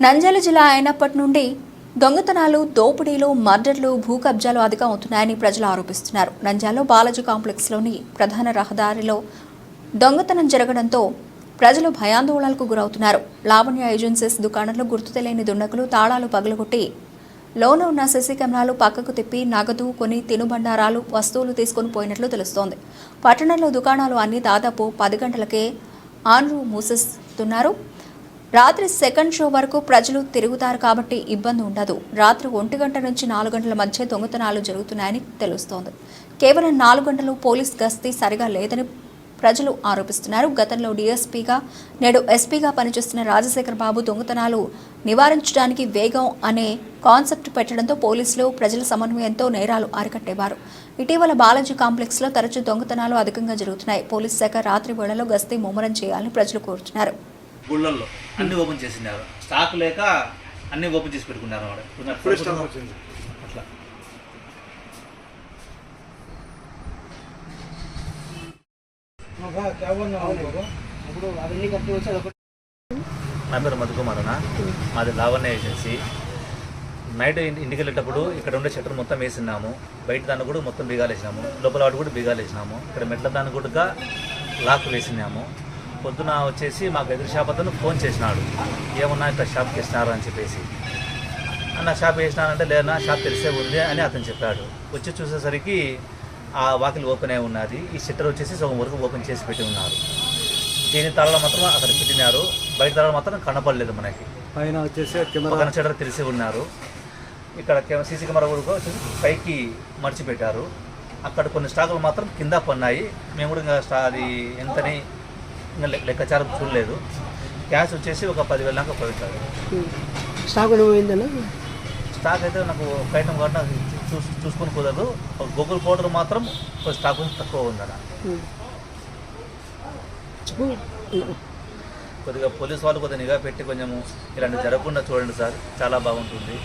నంద్యాల జిల్లా అయినప్పటి నుండి దొంగతనాలు, దోపిడీలు, మర్డర్లు, భూ కబ్జాలు అధికం అవుతున్నాయని ప్రజలు ఆరోపిస్తున్నారు. నంద్యాలలో బాలాజీ కాంప్లెక్స్లోని ప్రధాన రహదారిలో దొంగతనం జరగడంతో ప్రజలు భయాందోళనలకు గురవుతున్నారు. లావణ్య ఏజెన్సీస్ దుకాణంలో గుర్తు తెలియని దుండగులు తాళాలు పగలగొట్టి లోన ఉన్న సీసీ కెమెరాలు పక్కకు తిప్పి నగదు, కొన్ని తినుబండారాలు, వస్తువులు తీసుకుని పోయినట్లు తెలుస్తోంది. పట్టణంలో దుకాణాలు అన్ని దాదాపు 10 గంటలకే ఆన్లు మూసేస్తున్నారు. రాత్రి సెకండ్ షో వరకు ప్రజలు తిరుగుతారు కాబట్టి ఇబ్బంది ఉండదు. రాత్రి 1 గంట నుంచి 4 గంటల మధ్య దొంగతనాలు జరుగుతున్నాయని తెలుస్తోంది. కేవలం 4 గంటలు పోలీస్ గస్తీ సరిగా లేదని ప్రజలు ఆరోపిస్తున్నారు. గతంలో డీఎస్పీగా, నేడు ఎస్పీగా పనిచేస్తున్న రాజశేఖర్ బాబు దొంగతనాలు నివారించడానికి వేగం అనే కాన్సెప్ట్ పెట్టడంతో పోలీసులు ప్రజల సమన్వయంతో నేరాలు అరికట్టేవారు. ఇటీవల బాలాజీ కాంప్లెక్స్లో తరచూ దొంగతనాలు అధికంగా జరుగుతున్నాయి. పోలీస్ శాఖ రాత్రి వేళలో గస్తీ ముమ్మరం చేయాలని ప్రజలు కోరుతున్నారు. గుళ్ళల్లో అన్ని ఓపెన్ చేసినారు, స్టాక్ లేక అన్ని ఓపెన్ చేసి పెట్టుకున్నారు. అట్లా నా పేరు మధుకుమార్ అన్న, మాది లావణ్య ఏజెన్సీ. నైట్ ఇంటికి వెళ్ళేటప్పుడు ఇక్కడ ఉండే షట్టర్ మొత్తం వేసినాము, బయట దాన్ని కూడా మొత్తం బీగాలు వేసినాము, లోపల వాటి కూడా బీగాలు వేసినాము, ఇక్కడ మెట్ల దాన్ని కూడా లాక్ వేసినాము. పొద్దున వచ్చేసి మాకు ఎదురు షాప్ అతను ఫోన్ చేసినాడు, ఏమన్నా ఇక్కడ షాప్కి వేసినారు అని చెప్పేసి. అన్న షాప్ వేసినానంటే లేదన్నా షాప్ తెలిసే ఉంది అని అతను చెప్పాడు. వచ్చి చూసేసరికి ఆ వాకిల్ ఓపెన్ అయి ఉన్నది, ఈ షట్టర్ వచ్చేసి సగం వరకు ఓపెన్ చేసి పెట్టి ఉన్నారు. దీని తాళాలు మాత్రం అక్కడ పెట్టినారు, బయట తాళాలు మాత్రం కనపడలేదు మనకి. పైన వచ్చేసి పక్కన షట్టర్ తెలిసి ఉన్నారు. ఇక్కడ సీసీ కెమెరా కూడా వచ్చేసి పైకి మర్చిపెట్టారు. అక్కడ కొన్ని స్టాకులు మాత్రం కింద పన్నాయి. మేము కూడా ఇంకా అది ఎంతని ఇంకా లెక్కాచారం చూడలేదు. క్యాష్ వచ్చేసి ఒక 10,000 దాకా పోయింటారు. స్టాక్ పోయిందన్నా? స్టాక్ అయితే నాకు ఒక ఐటమ్ కూడా చూసుకొని కుదరదు. గూగుల్ పౌడర్ మాత్రం స్టాక్ తక్కువ ఉందన్న. కొద్దిగా పోలీస్ వాళ్ళు కొద్దిగా నిఘా పెట్టి కొంచెము ఇలాంటివి జరగకుండా చూడండి సార్, చాలా బాగుంటుంది.